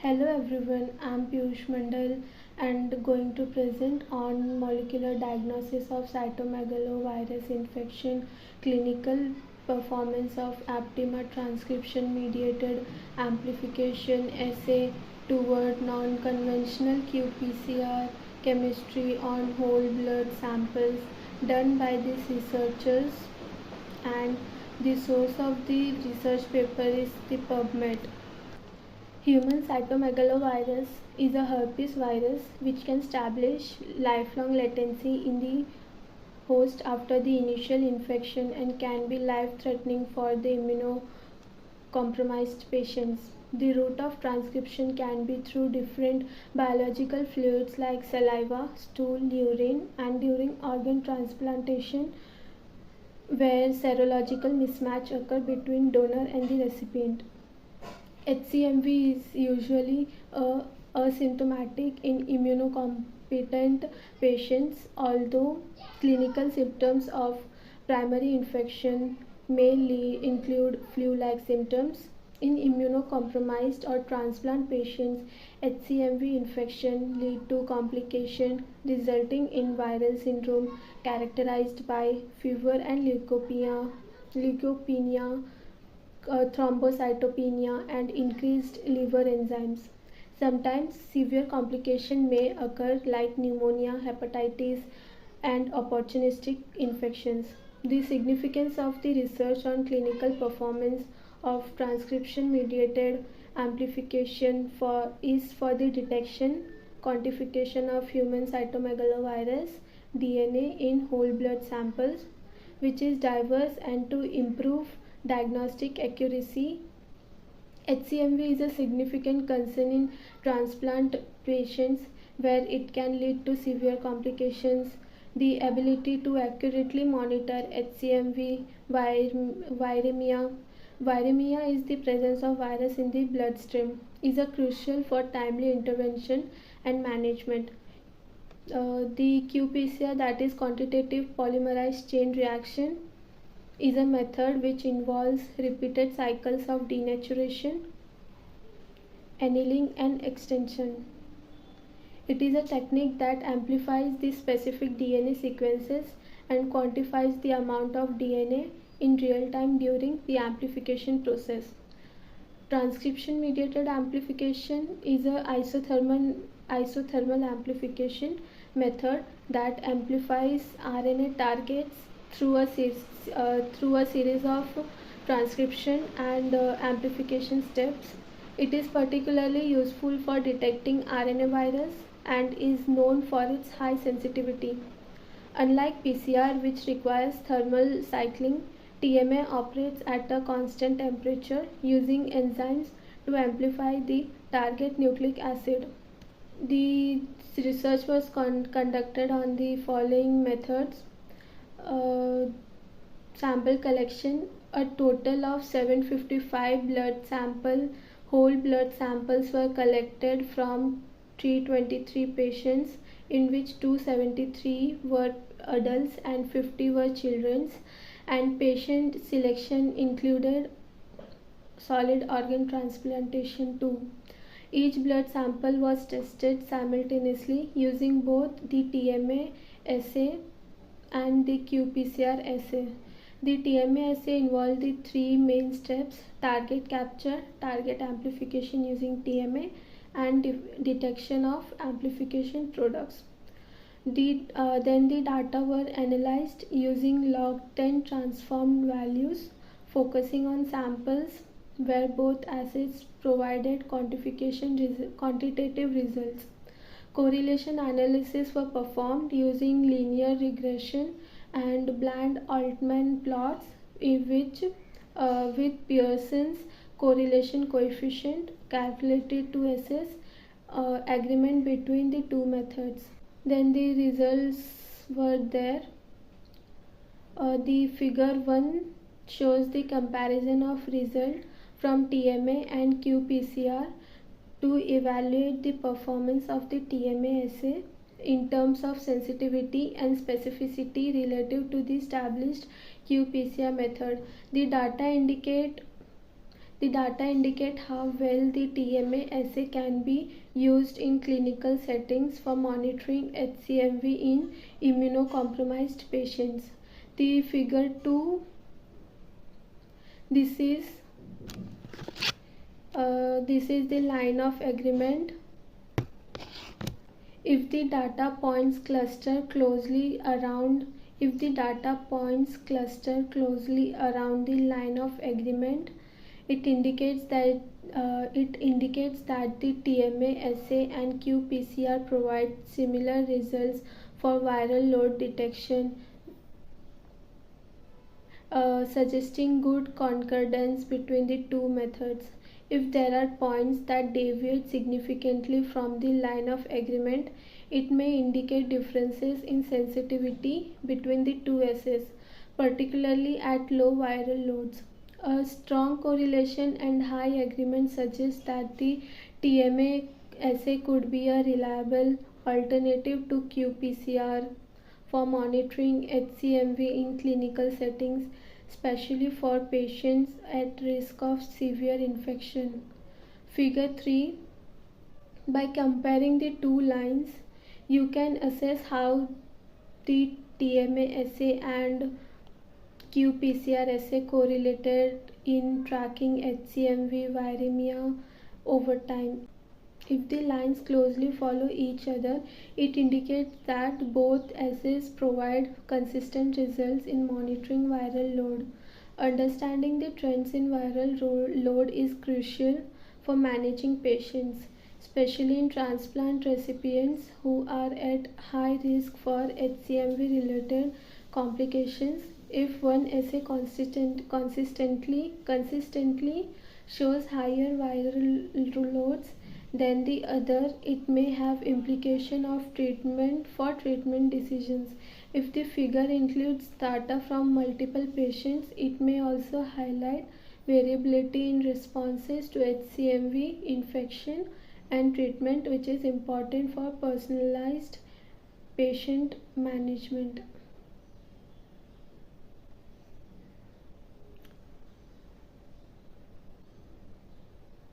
Hello everyone, I'm Piyush Mandal and going to present on molecular diagnosis of cytomegalovirus infection, clinical performance of Aptima transcription-mediated amplification assay toward non-conventional qPCR chemistry on whole blood samples done by these researchers, and the source of the research paper is the PubMed. Human cytomegalovirus is a herpes virus which can establish lifelong latency in the host after the initial infection and can be life-threatening for the immunocompromised patients. The route of transcription can be through different biological fluids like saliva, stool, urine, and during organ transplantation where serological mismatch occur between donor and the recipient. HCMV is usually asymptomatic in immunocompetent patients, although clinical symptoms of primary infection may include flu-like symptoms. In immunocompromised or transplant patients, HCMV infection lead to complication resulting in viral syndrome characterized by fever and leukopenia, thrombocytopenia, and increased liver enzymes. Sometimes severe complications may occur like pneumonia, hepatitis, and opportunistic infections. The significance of the research on clinical performance of transcription-mediated amplification is for the detection, quantification of human cytomegalovirus DNA in whole blood samples, which is diverse, and to improve diagnostic accuracy. HCMV is a significant concern in transplant patients where it can lead to severe complications. The ability to accurately monitor HCMV viremia is the presence of virus in the bloodstream, is a crucial for timely intervention and management. The qPCR, that is quantitative polymerase chain reaction, is a method which involves repeated cycles of denaturation, annealing, and extension. It is a technique that amplifies the specific DNA sequences and quantifies the amount of DNA in real time during the amplification process. Transcription-mediated amplification is a isothermal amplification method that amplifies RNA targets through a series of transcription and amplification steps. It is particularly useful for detecting RNA virus and is known for its high sensitivity. Unlike PCR, which requires thermal cycling, TMA operates at a constant temperature using enzymes to amplify the target nucleic acid. The research was conducted on the following methods. Sample collection. A total of 755 whole blood samples were collected from 323 patients, in which 273 were adults and 50 were children, and patient selection included solid organ transplantation too. Each blood sample was tested simultaneously using both the TMA assay and the qPCR assay. The TMA assay involved the three main steps: target capture, target amplification using TMA, and detection of amplification products. Then the data were analyzed using log10 transformed values, focusing on samples where both assays provided quantitative results. Correlation analysis were performed using linear regression and bland Altman plots, with Pearson's correlation coefficient calculated to assess agreement between the two methods. Then the results were there. The figure 1 shows the comparison of result from TMA and qPCR to evaluate the performance of the TMA assay in terms of sensitivity and specificity relative to the established qPCR method. The data indicate The data indicate how well the TMA assay can be used in clinical settings for monitoring HCMV in immunocompromised patients. The figure 2, this is the line of agreement. If the data points cluster closely around the line of agreement, it indicates that the TMA assay and qPCR provide similar results for viral load detection, suggesting good concordance between the two methods. If there are points that deviate significantly from the line of agreement, it may indicate differences in sensitivity between the two assays, particularly at low viral loads. A strong correlation and high agreement suggests that the TMA assay could be a reliable alternative to qPCR for monitoring HCMV in clinical settings, especially for patients at risk of severe infection. Figure 3. By comparing the two lines, you can assess how the TMA assay and qPCR assay correlated in tracking HCMV viremia over time. If the lines closely follow each other, it indicates that both assays provide consistent results in monitoring viral load. Understanding the trends in viral load is crucial for managing patients, especially in transplant recipients who are at high risk for HCMV related complications. If one assay consistently shows higher viral loads than the other, it may have implication of treatment decisions. If the figure includes data from multiple patients, it may also highlight variability in responses to HCMV infection and treatment, which is important for personalized patient management.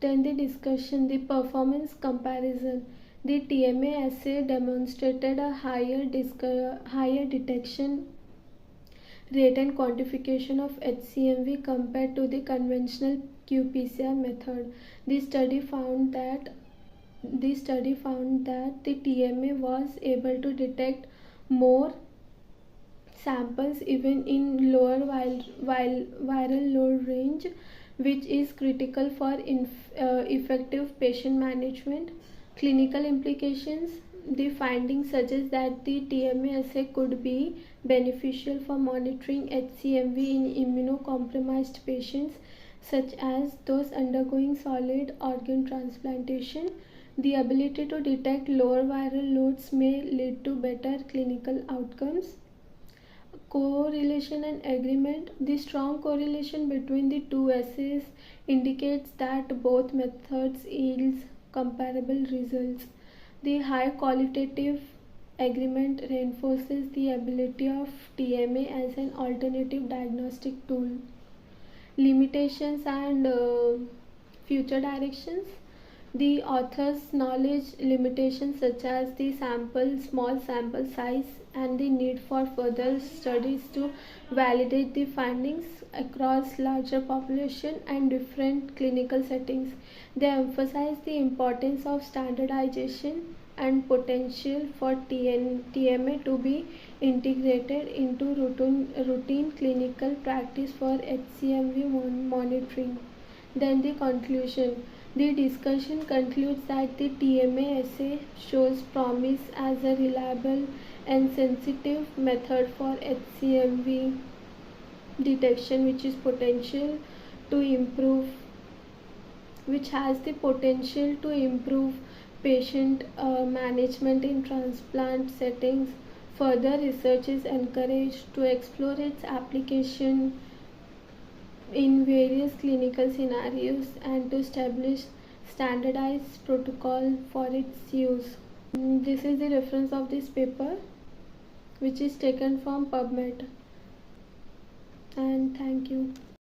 Then the discussion, the performance comparison. The TMA assay demonstrated a higher detection rate and quantification of HCMV compared to the conventional qPCR method. The study found that the TMA was able to detect more samples even in lower viral load range, which is critical for effective patient management. Clinical implications. The findings suggest that the TMA assay could be beneficial for monitoring HCMV in immunocompromised patients, such as those undergoing solid organ transplantation. The ability to detect lower viral loads may lead to better clinical outcomes. Correlation and agreement. The strong correlation between the two assays indicates that both methods yields comparable results. The high qualitative agreement reinforces the ability of TMA as an alternative diagnostic tool. Limitations and future directions. The author's knowledge limitations, such as the small sample size and the need for further studies to validate the findings across larger population and different clinical settings. They emphasize the importance of standardization and potential for TMA to be integrated into routine clinical practice for HCMV monitoring. Then the conclusion. The discussion concludes that the TMA assay shows promise as a reliable and sensitive method for HCMV detection, which has the potential to improve patient management in transplant settings. Further research is encouraged to explore its application in various clinical scenarios and to establish standardized protocol for its use. This is the reference of this paper, which is taken from PubMed. And thank you.